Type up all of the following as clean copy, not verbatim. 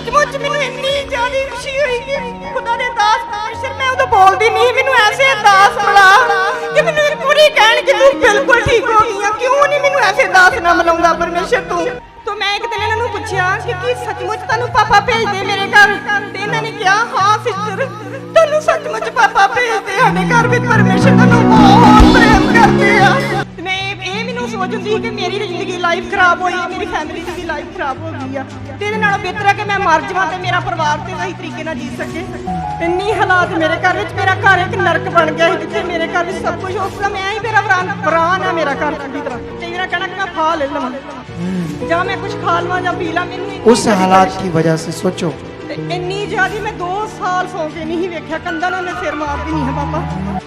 सचमुच मैनू इन्नी ज्यादा खुशी हुई कि खुदा दे दास परमेश्वर मैं उदों बोलदी नहीं मैनू ऐसे दास मिला कि मैनू एक कुड़ी कहण कि तू बिल्कुल ठीक हो गई है क्यों नहीं मैनू ऐसे दास ना मिलाउंदा परमेश्वर तू तो मैं एक दिन इन्हां नूं पुछया कि सचमुच तैनूं पापा भेज दे मेरे घर ते इन्हां ने कहा हां सिस्टर तैनूं सचमुच पापा भेज दे साडे घर विच परमेश्वर तैनूं बहुत प्रेम करदे आ मैं ਇਹ ਮੈਨੂੰ ਸੋਚਦੀ ਕਿ ਮੇਰੀ ਜ਼ਿੰਦਗੀ ਲਾਈਫ ਖਰਾਬ ਹੋਈ ਹੈ ਮੇਰੀ ਫੈਮਿਲੀ ਦੀ ਲਾਈਫ ਖਰਾਬ ਹੋ ਗਈ ਆ ਤੇ ਇਹਦੇ ਨਾਲੋਂ ਬਿਹਤਰ ਹੈ ਕਿ ਮੈਂ ਮਰ ਜਾਵਾਂ ਤੇ ਮੇਰਾ ਪਰਿਵਾਰ ਤੇ ਸਹੀ ਤਰੀਕੇ ਨਾਲ ਜੀ ਸਕੇ ਇੰਨੀ ਹਾਲਾਤ ਮੇਰੇ ਘਰ ਵਿੱਚ ਮੇਰਾ ਘਰ ਇੱਕ ਨਰਕ ਬਣ ਗਿਆ ਸੀ ਜਿੱਥੇ ਮੇਰੇ ਘਰ ਵਿੱਚ ਸਭ ਕੁਝ ਉਸ ਸਮੇਂ ਹੀ ਮੇਰਾ ਬਰਾਨ ਹੈ ਮੇਰਾ ਘਰ ਪੂਰੀ ਤਰ੍ਹਾਂ ਤੇ ਮੇਰਾ ਕਹਿਣਾ ਕਿ ਮੈਂ ਖਾ ਲੈ ਲਵਾਂ ਜਾਂ ਮੈਂ ਕੁਝ ਖਾ ਲਵਾਂ ਜਾਂ ਪੀ ਲਾਂ ਮੈਨੂੰ उस हालात की वजह से सोचो ਤੇ ਇੰਨੀ ਜ਼ਿਆਦੀ ਮੈਂ 2 ਸਾਲ ਸੌਂ ਕੇ ਨਹੀਂ ਵੇਖਿਆ ਕੰਧਾਂ ਨੂੰ ਮੈਂ ਸਿਰ ਮਾਰਦੀ ਨਹੀਂ ਹਾਂ ਪਾਪਾ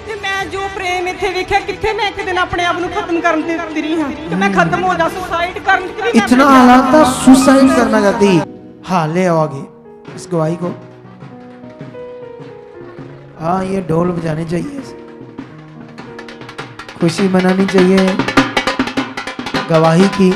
ਤੇ ਮੈਂ ਜੋ ਪ੍ਰੇਮ ਇੱਥੇ ਵੇਖਿਆ ਕਿੱਥੇ ਮੈਂ ਇੱਕ ਦਿਨ ਆਪਣੇ ਆਪ ਨੂੰ ਖਤਮ ਕਰਨ ਤੇ ਤੁਰੀ ਹਾਂ ਕਿ ਮੈਂ ਖਤਮ ਹੋ ਜਾ ਸੁਸਾਈਡ ਕਰਨ ਤੇ ਵੀ इतना हालात था सुसाइड करना चाहती। हाँ ले आओ आगे इस गवाही को। हाँ ये ढोल बजाने चाहिए खुशी मनानी चाहिए गवाही की।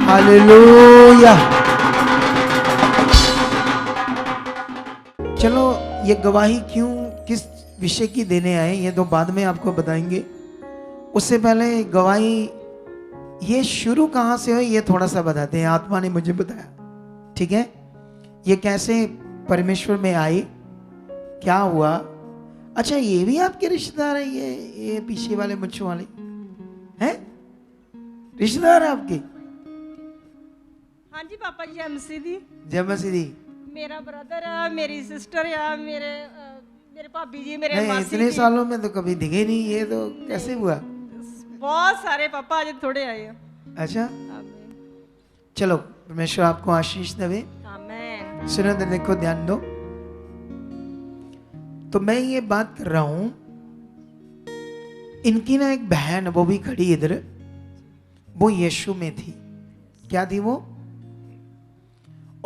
हालेलुया। चलो ये गवाही क्यों किस विषय की देने आए ये तो बाद में आपको बताएंगे। उससे पहले गवाही ये शुरू कहाँ से हो ये थोड़ा सा बताते हैं। आत्मा ने मुझे बताया ठीक है ये कैसे परमेश्वर में आए क्या हुआ। अच्छा ये भी आपके रिश्तेदार है ये पीछे वाले मुच्छों वाले हैं रिश्तेदार है आपके। हाँ जी पापा जी एमसी दी जय मसीह दी। मेरा ब्रदर है मेरी सिस्टर है मेरे मेरे भाभी जी मेरे नहीं मासी इतने जी सालों में तो कभी दिखे नहीं ये तो कैसे हुआ। बहुत सारे पापा आज थोड़े आए हैं। अच्छा आमीन चलो परमेश्वर आपको आशीष देवे। आमीन। सुनो तो देखो ध्यान दो तो मैं ये बात कर रहा हूं इनकी ना एक बहन वो भी खड़ी इधर वो यीशु में थी। क्या थी वो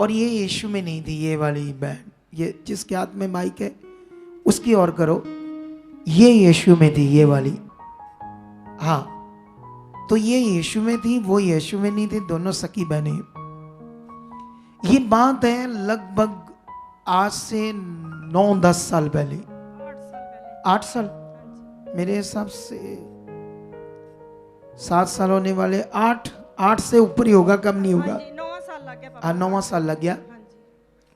और ये यीशु में नहीं थी। ये वाली बहन ये जिसके हाथ में माइक है उसकी और करो ये यीशु में थी ये वाली। हाँ तो ये यीशु में थी वो यीशु में नहीं थी दोनों सकी बहनें। ये बात है लगभग आज से 9-10 साल पहले 8 साल मेरे हिसाब से 7 साल होने वाले 8 से ऊपर ही होगा कम नहीं होगा। 9वां साल लग गया।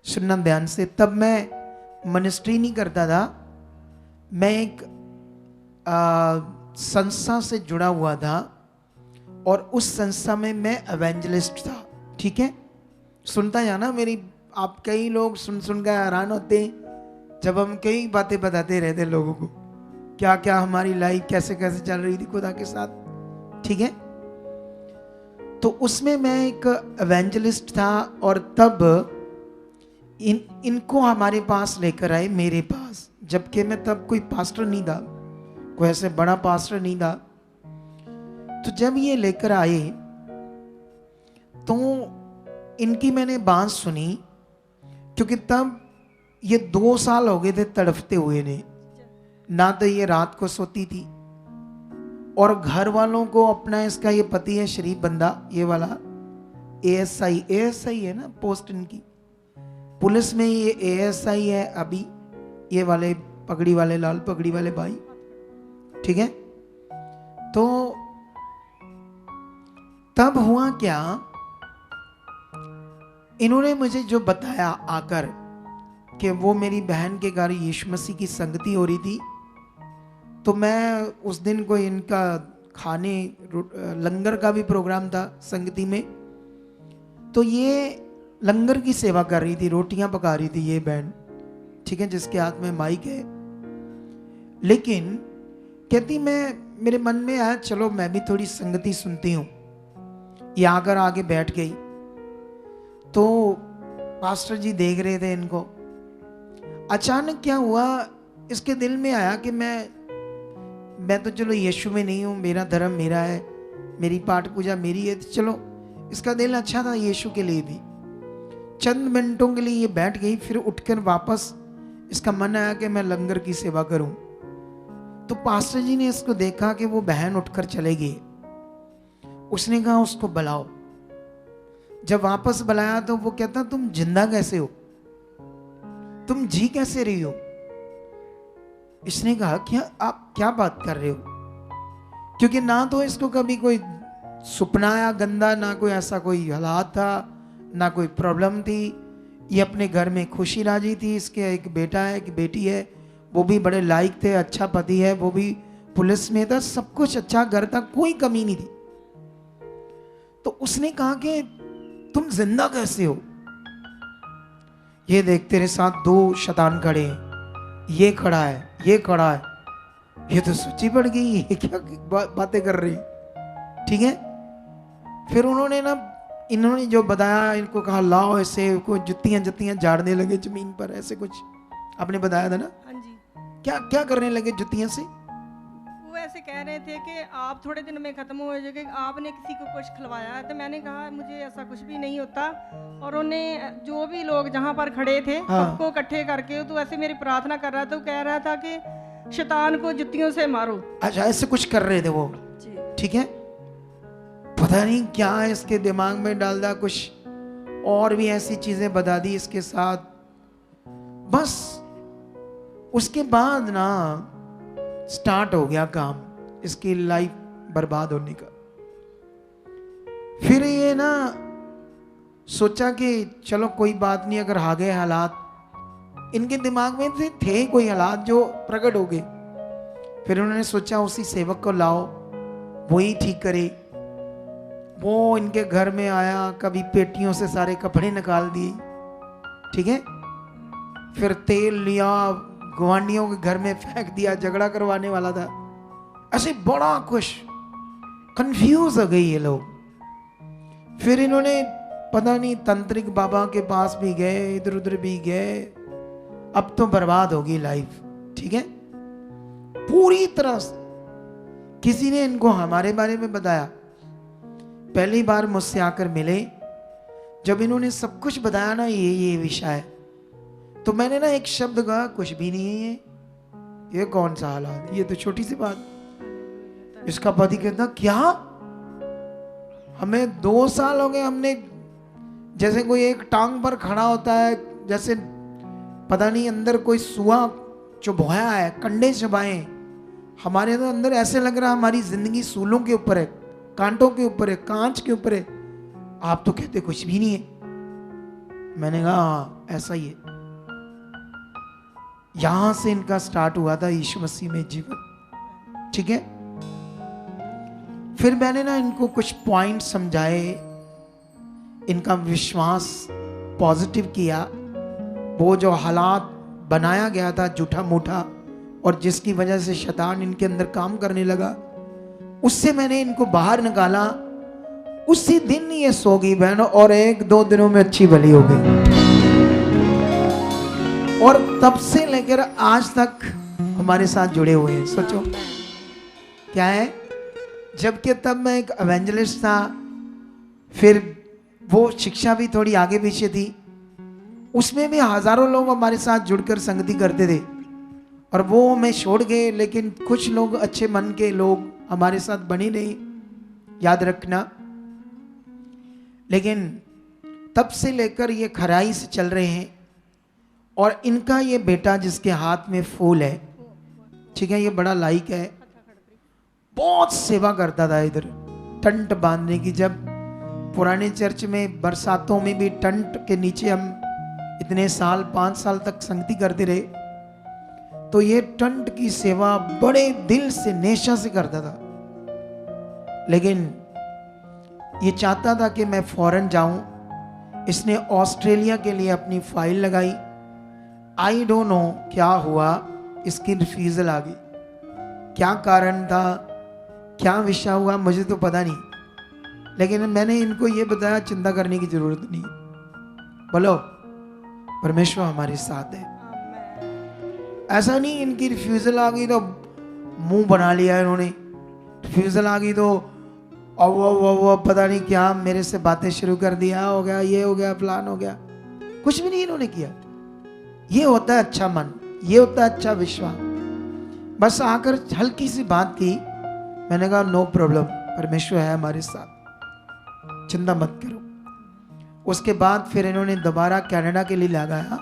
सुनना ध्यान से तब मैं मिनिस्ट्री नहीं करता था मैं एक संस्था से जुड़ा हुआ था और उस संस्था में मैं एवेंजलिस्ट था। ठीक है सुनता है ना मेरी आप कई लोग सुन कर हैरान होते हैं जब हम कई बातें बताते रहते लोगों को क्या क्या हमारी लाइफ कैसे कैसे चल रही थी खुदा के साथ। ठीक है तो उसमें मैं एक एवेंजलिस्ट था और तब इनको हमारे पास लेकर आए मेरे पास जबकि मैं तब कोई पास्टर नहीं था कोई ऐसे बड़ा पास्टर नहीं था। तो जब ये लेकर आए तो इनकी मैंने बात सुनी क्योंकि तब ये 2 साल हो गए थे तड़फते हुए ने ना तो ये रात को सोती थी और घर वालों को अपना इसका ये पति है शरीफ बंदा ये वाला एएसआई है ना पोस्ट इनकी पुलिस में ये एएसआई है अभी ये वाले पगड़ी वाले लाल पगड़ी वाले भाई। ठीक है तो तब हुआ क्या इन्होंने मुझे जो बताया आकर कि वो मेरी बहन के घर यीशु मसीह की संगति हो रही थी तो मैं उस दिन को इनका खाने लंगर का भी प्रोग्राम था संगति में तो ये लंगर की सेवा कर रही थी रोटियां पका रही थी ये बहन। ठीक है जिसके हाथ में माइक है लेकिन कहती मैं मेरे मन में आया चलो मैं भी थोड़ी संगति सुनती हूँ। ये आकर आगे बैठ गई तो पास्टर जी देख रहे थे इनको। अचानक क्या हुआ इसके दिल में आया कि मैं तो चलो यीशु में नहीं हूँ मेरा धर्म मेरा है मेरी पाठ पूजा मेरी है तो चलो इसका दिल अच्छा था यीशु के लिए भी। चंद मिनटों के लिए ये बैठ गई फिर उठकर वापस इसका मन आया कि मैं लंगर की सेवा करूं। तो पास्टर जी ने इसको देखा कि वो बहन उठकर चले गई। उसने कहा उसको बुलाओ। जब वापस बुलाया तो वो कहता तुम जिंदा कैसे हो, तुम जी कैसे रही हो। इसने कहा क्या आप क्या बात कर रहे हो, क्योंकि ना तो इसको कभी कोई सपना आया गंदा, ना कोई ऐसा कोई हालात था, ना कोई प्रॉब्लम थी। ये अपने घर में खुशी राजी थी। इसके एक बेटा है, एक बेटी है, वो भी बड़े लायक थे, अच्छा पति है, वो भी पुलिस में था, सब कुछ अच्छा घर था, कोई कमी नहीं थी। तो उसने कहा कि तुम जिंदा कैसे हो। ये देख तेरे साथ दो शैतान खड़े हैं, ये खड़ा है, ये खड़ा है। ये तो सोची पड़ गई, ये क्या बातें कर रही। ठीक है, फिर इन्होंने जो बताया, इनको कहा लाओ ऐसे, को जुत्तियां जुत्तियां झाड़ने लगे जमीन पर, ऐसे कुछ आपने बताया था ना। हाँ जी। क्या क्या करने लगे जुत्तियां से। वो ऐसे कह रहे थे कि आप थोड़े दिन में ख़त्म हो जाएंगे, आपने किसी को कुछ खिलवाया है। तो मैंने कहा मुझे ऐसा कुछ भी नहीं होता। और उन्हें जो भी लोग जहाँ पर खड़े थे सबको इकट्ठे करके तो ऐसे मेरी प्रार्थना कर रहा था। तो कह रहा था कि शैतान को जुत्तियों से मारो। अच्छा, ऐसे कुछ कर रहे थे वो। ठीक है, पता नहीं क्या है इसके दिमाग में डाल दिया, कुछ और भी ऐसी चीजें बता दी इसके साथ। बस उसके बाद ना स्टार्ट हो गया काम, इसकी लाइफ बर्बाद होने का। फिर ये ना सोचा कि चलो कोई बात नहीं, अगर आ गए हालात, इनके दिमाग में थे कोई हालात जो प्रकट हो गए। फिर उन्होंने सोचा उसी सेवक को लाओ, वही ठीक करे। वो इनके घर में आया, कभी पेटियों से सारे कपड़े निकाल दिए। ठीक है, फिर तेल लिया, गुआंढियों के घर में फेंक दिया, झगड़ा करवाने वाला था। ऐसे बड़ा खुश, कंफ्यूज हो गई ये लोग। फिर इन्होंने पता नहीं तंत्रिक बाबा के पास भी गए, इधर उधर भी गए। अब तो बर्बाद होगी लाइफ। ठीक है, पूरी तरह से। किसी ने इनको हमारे बारे में बताया, पहली बार मुझसे आकर मिले, जब इन्होंने सब कुछ बताया ना, ये विषय है, तो मैंने ना एक शब्द कहा, कुछ भी नहीं है ये कौन सा हालात, ये तो छोटी सी बात। इसका पति कहता क्या, हमें 2 साल हो गए, हमने जैसे कोई एक टांग पर खड़ा होता है, जैसे पता नहीं अंदर कोई सुआ चुभोया है, कंडे चबाए हमारे तो अंदर, ऐसे लग रहा हमारी जिंदगी सूलों के ऊपर है, कांटों के ऊपर है, कांच के ऊपर है। आप तो कहते कुछ भी नहीं है। मैंने कहा हाँ ऐसा ही है। यहां से इनका स्टार्ट हुआ था यीशु मसीह में जीवन। ठीक है, फिर मैंने ना इनको कुछ पॉइंट समझाए, इनका विश्वास पॉजिटिव किया। वो जो हालात बनाया गया था झूठा मूठा, और जिसकी वजह से शैतान इनके अंदर काम करने लगा, उससे मैंने इनको बाहर निकाला। उसी दिन ये सो गई बहन, और 1-2 दिनों में अच्छी भली हो गई। और तब से लेकर आज तक हमारे साथ जुड़े हुए हैं। सोचो क्या है, जबकि तब मैं एक एवेंजलिस्ट था, फिर वो शिक्षा भी थोड़ी आगे पीछे थी, उसमें भी हजारों लोग हमारे साथ जुड़कर संगति करते थे, और वो हमें छोड़ गए। लेकिन कुछ लोग अच्छे मन के लोग हमारे साथ बने नहीं, याद रखना। लेकिन तब से लेकर ये खराई से चल रहे हैं। और इनका ये बेटा जिसके हाथ में फूल है, ठीक है, ये बड़ा लायक है, बहुत सेवा करता था इधर टंट बांधने की। जब पुराने चर्च में बरसातों में भी टंट के नीचे हम इतने साल 5 साल तक संगति करते रहे, तो ये टंट की सेवा बड़े दिल से नेशा से करता था। लेकिन ये चाहता था कि मैं फॉरेन जाऊं। इसने ऑस्ट्रेलिया के लिए अपनी फाइल लगाई। आई डोंट नो क्या हुआ, इसकी रिफ्यूजल आ गई। क्या कारण था, क्या विषय हुआ, मुझे तो पता नहीं। लेकिन मैंने इनको ये बताया चिंता करने की जरूरत नहीं। बोलो, परमेश्वर हमारे साथ है। ऐसा नहीं इनकी रिफ्यूजल आ गई तो मुंह बना लिया इन्होंने। रिफ्यूजल आ गई तो वो पता नहीं क्या मेरे से बातें शुरू कर दिया, हो गया ये हो गया फलान हो गया। कुछ भी नहीं इन्होंने किया। ये होता है अच्छा मन, ये होता है अच्छा विश्वास। बस आकर हल्की सी बात की, मैंने कहा नो प्रॉब्लम, परमेश्वर है हमारे साथ, चिंता मत करो। उसके बाद फिर इन्होंने दोबारा कनाडा के लिए लगाया,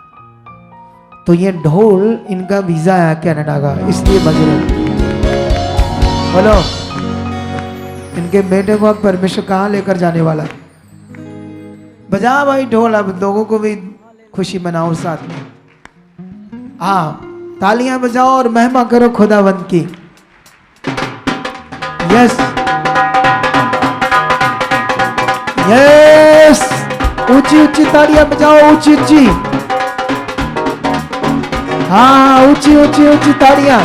तो ये ढोल इनका वीजा है कनाडा का, इसलिए बज रहे। बोलो, इनके बेटे को अब परमेश्वर कहाँ लेकर जाने वाला है? बजा भाई ढोल, अब लोगों को भी खुशी मनाओ साथ में। हाँ, तालियां बजाओ और महिमा करो खुदावंत की। यस यस, ऊंची ऊंची तालियां बजाओ, ऊंची ऊंची। हाँ, ऊंची ऊंची ऊंची तालियां।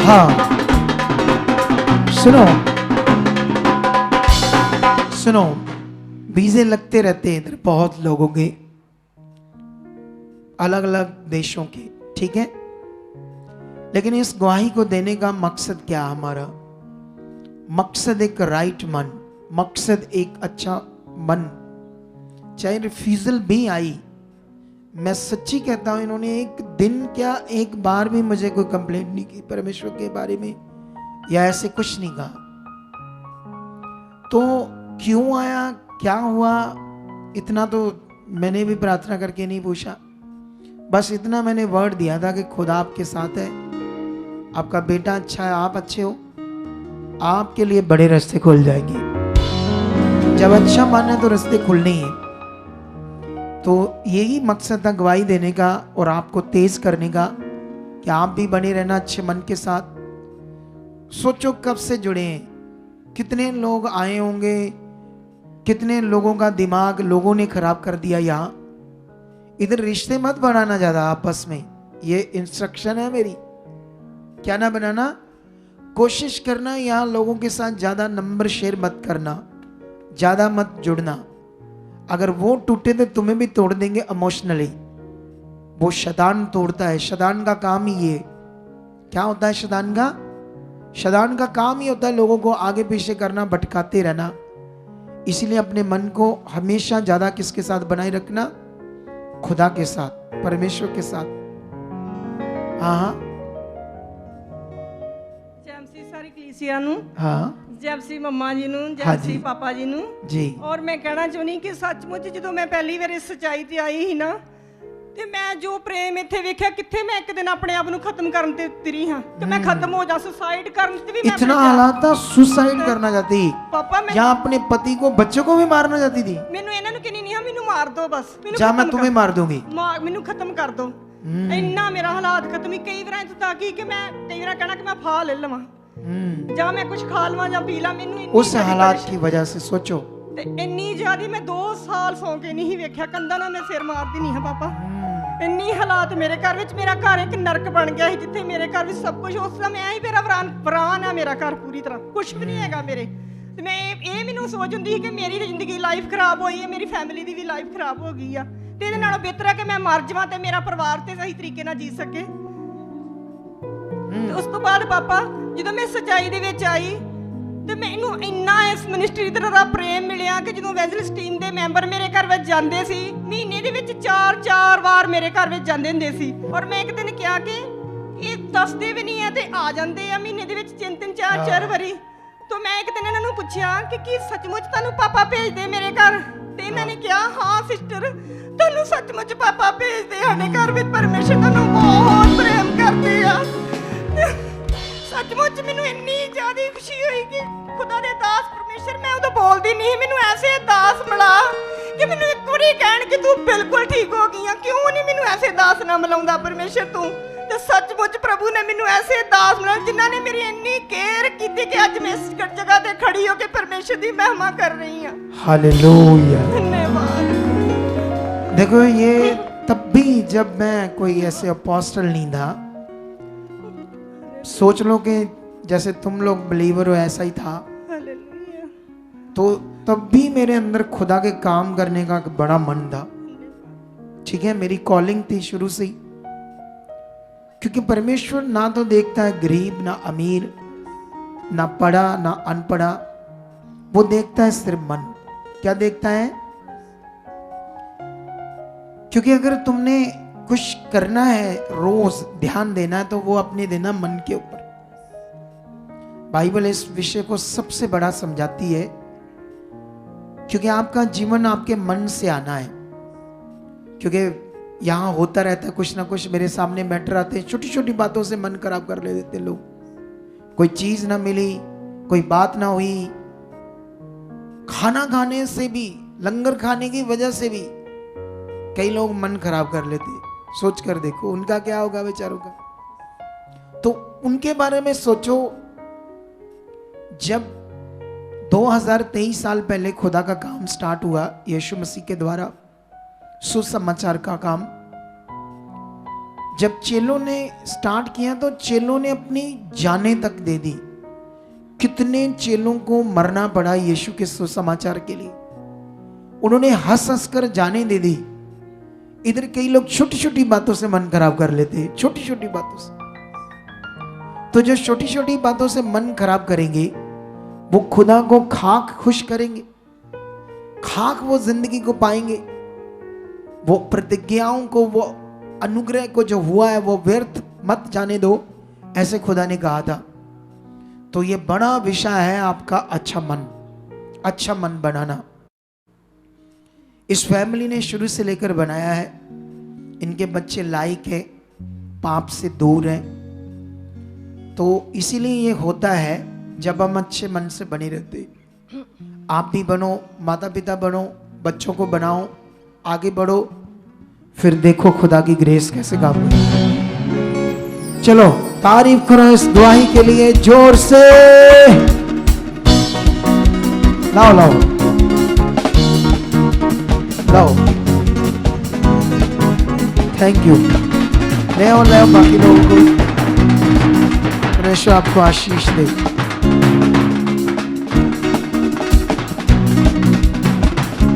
हाँ, सुनो सुनो, वीजे लगते रहते हैं इधर बहुत लोगों के, अलग अलग देशों के, ठीक है। लेकिन इस गवाही को देने का मकसद क्या है हमारा? मकसद एक राइट मन, मकसद एक अच्छा मन। चाहे रिफ्यूजल भी आई, मैं सच्ची कहता हूं, इन्होंने एक दिन क्या एक बार भी मुझे कोई कंप्लेंट नहीं की परमेश्वर के बारे में, या ऐसे कुछ नहीं कहा। तो क्यों आया, क्या हुआ, इतना तो मैंने भी प्रार्थना करके नहीं पूछा। बस इतना मैंने वर्ड दिया था कि खुदा आपके साथ है, आपका बेटा अच्छा है, आप अच्छे हो, आपके लिए बड़े रास्ते खुल जाएंगे। जब अच्छा मन है तो रास्ते खुलने ही हैं। तो यही मकसद था गवाही देने का और आपको तेज करने का, कि आप भी बने रहना अच्छे मन के साथ। सोचो कब से जुड़े हैं, कितने लोग आए होंगे, कितने लोगों का दिमाग लोगों ने खराब कर दिया। यहाँ इधर रिश्ते मत बनाना ज्यादा आपस में, ये इंस्ट्रक्शन है मेरी। क्या ना बनाना, कोशिश करना यहाँ लोगों के साथ ज्यादा नंबर शेयर मत करना, ज्यादा मत जुड़ना। अगर वो टूटे तो तुम्हें भी तोड़ देंगे इमोशनली। वो शैतान तोड़ता है, शैतान का काम ही ये। क्या होता है शैतान का? शैतान का काम ही होता है लोगों को आगे पीछे करना, भटकाते रहना। इसीलिए अपने मन को हमेशा ज्यादा किसके साथ बनाए रखना? खुदा के साथ, परमेश्वर के साथ। हाँ ਜੈਮਸੀ ਸਾਰੀ ਕਲੀਸਿਆ ਨੂੰ, हाँ ਜੈਮਸੀ ਮੰਮਾ ਜੀ ਨੂੰ, हाँ ਜੈਮਸੀ जी ਪਾਪਾ ਜੀ ਨੂੰ। जी ਔਰ ਮੈਂ ਕਹਿਣਾ ਚਾਹੁੰਦੀ ਕਿ ਸੱਚਮੁੱਚ ਜਦੋਂ ਮੈਂ ਪਹਿਲੀ ਵਾਰ ਇਸ ਸੱਚਾਈ ਤੇ ਆਈ ਸੀ ਨਾ, ਤੇ ਮੈਂ ਜੋ ਪ੍ਰੇਮ ਇੱਥੇ ਵੇਖਿਆ, ਕਿੱਥੇ ਮੈਂ ਇੱਕ ਦਿਨ ਆਪਣੇ ਆਪ ਨੂੰ ਖਤਮ ਕਰਨ ਤੇ ਤੁਰੀ ਹਾਂ ਕਿ ਮੈਂ ਖਤਮ ਹੋ ਜਾ, ਸੁਸਾਈਡ ਕਰਨ ਤੇ ਵੀ ਮੈਂ इतना हालात था, सुसाइड करना चाहती, ਪਾਪਾ ਮੈਂ जहाँ अपने पति को बच्चों को भी मारना चाहती थी। ਮੈਨੂੰ ਇਹਨਾਂ ਨੂੰ ਕਿੰਨੀ ਨਹੀਂ ਆ, ਮੈਨੂੰ ਮਾਰ ਦਿਓ ਬਸ, ਮੈਨੂੰ जहाँ मैं ਖਤਮ तुम्हें मार दूंगी। ਮੈਨੂੰ ਖਤਮ ਕਰ ਦਿਓ। ਇੰਨਾ ਮੇਰਾ ਹਾਲਾਤ ਖਤਮ ਹੀ, ਕਈ ਵਾਰ ਇੱਥੇ ਤੱਕ ਕਿ ਮੈਂ ਕਈ ਵਾਰ ਕਹਿਣਾ ਕਿ ਮੈਂ ਫਾਹ ਲੈ ਲਵਾਂ, ਜਾਂ ਮੈਂ ਕੁਝ ਖਾ ਲਵਾਂ ਜਾਂ ਪੀ ਲਾਂ। ਮੈਨੂੰ उस हालात की वजह से सोचो। ਤੇ ਇੰਨੀ ਜ਼ਿਆਦੀ ਮੈਂ 2 ਸਾਲ ਸੌਂ ਕੇ ਨਹੀਂ ਵੇਖਿਆ, ਕੰਧਾਂ ਨਾਲ ਮੈਂ ਸਿਰ ਮਾਰਦੀ ਨਹੀਂ ਹਾਂ ਪਾਪਾ। ਇੰਨੀ ਹਾਲਾਤ ਮੇਰੇ ਘਰ ਵਿੱਚ, ਮੇਰਾ ਘਰ ਇੱਕ ਨਰਕ ਬਣ ਗਿਆ ਸੀ, ਜਿੱਥੇ ਮੇਰੇ ਘਰ ਵਿੱਚ ਸਭ ਕੁਝ ਉਸ ਸਮੇਂ ਐ ਹੀ ਮੇਰਾ ਵਰਾਨ ਹੈ ਮੇਰਾ ਘਰ, ਪੂਰੀ ਤਰ੍ਹਾਂ ਕੁਝ ਵੀ ਨਹੀਂ ਹੈਗਾ ਮੇਰੇ। ਤੇ ਮੈਂ ਇਹ ਮੈਨੂੰ ਸੋਚ ਹੁੰਦੀ ਸੀ ਕਿ ਮੇਰੀ ਜ਼ਿੰਦਗੀ ਲਾਈਫ ਖਰਾਬ ਹੋਈ ਹੈ, ਮੇਰੀ ਫੈਮਿਲੀ ਦੀ ਵੀ ਲਾਈਫ ਖਰਾਬ ਹੋ ਗਈ ਆ, ਤੇ ਇਹਦੇ ਨਾਲੋਂ ਬਿਹਤਰ ਹੈ ਕਿ ਮੈਂ ਮਰ ਜਾਵਾਂ ਤੇ ਮੇਰਾ ਪਰਿਵਾਰ ਤੇ ਸਹੀ ਤਰੀਕੇ ਨਾਲ ਜੀ ਸਕੇ। ਤੇ ਉਸ ਤੋਂ ਬਾਅਦ ਪਾਪਾ ਜਦੋਂ ਮੈਂ ਸੱਚਾਈ ਦੇ ਵਿੱਚ ਆਈ, ਤੇ ਮੈਨੂੰ ਇੰਨਾ ਇਸ ਮਿਨਿਸਟਰੀ ਦਾ ਪ੍ਰੇਮ ਮਿਲਿਆ ਕਿ ਜਦੋਂ ਵੈਜ਼ਲਸ ਟੀਮ ਦੇ ਮੈਂਬਰ ਮੇਰੇ ਘਰ ਵਿੱਚ ਜਾਂਦੇ ਸੀ, ਮਹੀਨੇ ਦੇ ਵਿੱਚ 4 ਵਾਰ ਮੇਰੇ ਘਰ ਵਿੱਚ ਜਾਂਦੇ ਹੁੰਦੇ ਸੀ। ਔਰ ਮੈਂ ਇੱਕ ਦਿਨ ਕਿਹਾ ਕਿ ਇਹ ਦੱਸਦੇ ਵੀ ਨਹੀਂ ਹੈ ਤੇ ਆ ਜਾਂਦੇ ਆ ਮਹੀਨੇ ਦੇ ਵਿੱਚ 3 4 ਵਾਰੀ। ਤਾਂ ਮੈਂ ਇੱਕ ਦਿਨ ਇਹਨਾਂ ਨੂੰ ਪੁੱਛਿਆ ਕਿ ਕੀ ਸੱਚਮੁੱਚ ਤੁਹਾਨੂੰ ਪਾਪਾ ਭੇਜਦੇ ਮੇਰੇ ਘਰ? ਤੇ ਇਹਨਾਂ ਨੇ ਕਿਹਾ ਹਾਂ ਸਿਸਟਰ, ਤੁਹਾਨੂੰ ਸੱਚਮੁੱਚ ਪਾਪਾ ਭੇਜਦੇ, ਸਾਡੇ ਘਰ ਵਿੱਚ ਪਰਮੇਸ਼ਰ ਤੁਹਾਨੂੰ ਬਹੁਤ ਪ੍ਰੇਮ ਕਰਦੇ ਆ। ਸੱਚਮੁੱਚ ਮੈਨੂੰ ਇੰਨੀ ਜ਼ਿਆਦਾ ਖੁਸ਼ੀ ਹੋਈ ਕਿ ਖੁਦਾ ਦੇ ਦਾਸ ਪਰਮੇਸ਼ਰ, ਮੈਂ ਉਦੋਂ ਬੋਲਦੀ ਨਹੀਂ, ਮੈਨੂੰ ਐਸੇ ਦਾਸ ਮਿਲਾ ਕਿ ਮੈਨੂੰ ਇੱਕ ਵਾਰੀ ਕਹਿਣ ਕਿ ਤੂੰ ਬਿਲਕੁਲ ਠੀਕ ਹੋ ਗਈ ਆ। ਕਿਉਂ ਨਹੀਂ ਮੈਨੂੰ ਐਸੇ ਦਾਸ ਨਾਲ ਮਿਲਾਉਂਦਾ ਪਰਮੇਸ਼ਰ ਤੂੰ? ਤੇ ਸੱਚਮੁੱਚ ਪ੍ਰਭੂ ਨੇ ਮੈਨੂੰ ਐਸੇ ਦਾਸ ਮਿਲਾ ਜਿਨ੍ਹਾਂ ਨੇ ਮੇਰੀ ਇੰਨੀ ਕੇਅਰ ਕੀਤੀ ਕਿ ਅੱਜ ਮੈਂ ਇਸ ਜਗ੍ਹਾ ਤੇ ਖੜੀ ਹੋ ਕੇ ਪਰਮੇਸ਼ਰ ਦੀ ਮਹਿਮਾ ਕਰ ਰਹੀ ਹਾਂ। हालेलुया। धन्यवाद। देखो ये तब भी जब मैं कोई ऐसे अपोस्टल नहीं था, सोच लो कि जैसे तुम लोग बिलीवर हो ऐसा ही था, हालेलुया। तो तब भी मेरे अंदर खुदा के काम करने का एक बड़ा मन था। ठीक है, मेरी कॉलिंग थी शुरू से ही, क्योंकि परमेश्वर ना तो देखता है गरीब ना अमीर, ना पढ़ा ना अनपढ़ा, वो देखता है सिर्फ मन। क्या देखता है? क्योंकि अगर तुमने कुछ करना है, रोज ध्यान देना है, तो वो अपने देना मन के ऊपर। बाइबल इस विषय को सबसे बड़ा समझाती है, क्योंकि आपका जीवन आपके मन से आना है। क्योंकि यहां होता रहता है कुछ ना कुछ, मेरे सामने मैटर आते हैं, छोटी छोटी बातों से मन खराब कर ले देते लोग। कोई चीज ना मिली, कोई बात ना हुई, खाना खाने से भी, लंगर खाने की वजह से भी कई लोग मन खराब कर लेते। सोच कर देखो उनका क्या होगा बेचारों का। तो उनके बारे में सोचो। जब 2023 साल पहले खुदा का काम स्टार्ट हुआ यीशु मसीह के द्वारा, सुसमाचार का काम, जब चेलों ने स्टार्ट किया तो चेलों ने अपनी जानें तक दे दी। कितने चेलों को मरना पड़ा यीशु के सुसमाचार के लिए। उन्होंने हंस हंस कर जानें दे दी। इधर कई लोग छोटी छोटी बातों से मन खराब कर लेते हैं, छोटी छोटी बातों से। तो जो छोटी छोटी बातों से मन खराब करेंगे, वो खुदा को खाक खुश करेंगे, खाक वो जिंदगी को पाएंगे। वो प्रतिज्ञाओं को, वो अनुग्रह को जो हुआ है वो व्यर्थ मत जाने दो, ऐसे खुदा ने कहा था। तो ये बड़ा विषय है आपका अच्छा मन, अच्छा मन बनाना। इस फैमिली ने शुरू से लेकर बनाया है। इनके बच्चे लायक है, पाप से दूर हैं। तो इसीलिए ये होता है जब हम अच्छे मन से बने रहते। आप भी बनो, माता पिता बनो, बच्चों को बनाओ, आगे बढ़ो, फिर देखो खुदा की ग्रेस कैसे काम करती। चलो तारीफ करो इस दुआई के लिए जोर से। लाओ लाओ लाओ, थैंक यू। ले आओ बाकी लोगों को। परमेश्वर आपको आशीष दे।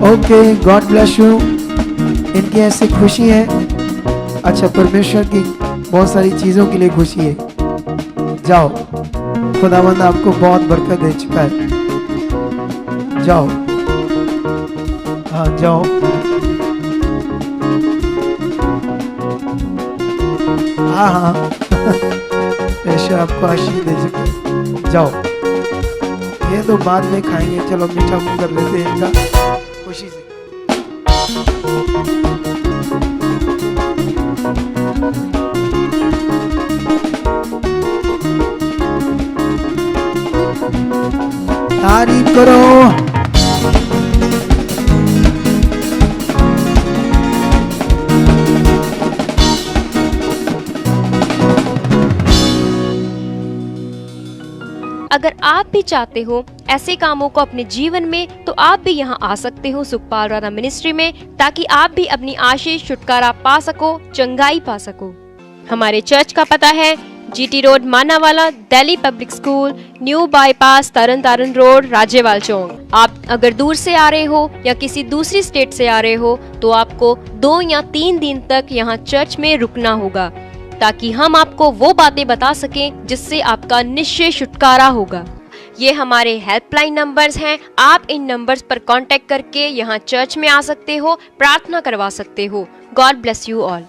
Okay, God bless you. इनकी ऐसी खुशी है। अच्छा, परमेश्वर की बहुत सारी चीजों के लिए खुशी है। जाओ, खुदावंद आपको बहुत बरकत दे चुका है। जाओ, हाँ जाओ। हाँ हाँ परमेश्वर आपको आशीष दे चुका है। जाओ, ये तो बाद में खाएंगे। चलो मीठा मुंह कर लेते हैं इनका खुशी से। तारीफ करो। अगर आप भी चाहते हो ऐसे कामों को अपने जीवन में, तो आप भी यहाँ आ सकते हो सुखपाल राणा मिनिस्ट्री में, ताकि आप भी अपनी आशीष, छुटकारा पा सको, चंगाई पा सको। हमारे चर्च का पता है GT road, Manawala, Delhi public school, new bypass, Tarn Taran road, Rajewal Chowk. आप अगर दूर से आ रहे हो या किसी दूसरी स्टेट से आ रहे हो, तो आपको 2 या 3 दिन तक यहाँ चर्च में रुकना होगा, ताकि हम आपको वो बातें बता सकें जिससे आपका निश्चय छुटकारा होगा। ये हमारे हेल्पलाइन नंबर्स हैं। आप इन नंबर्स पर कांटेक्ट करके यहाँ चर्च में आ सकते हो, प्रार्थना करवा सकते हो। God bless you all.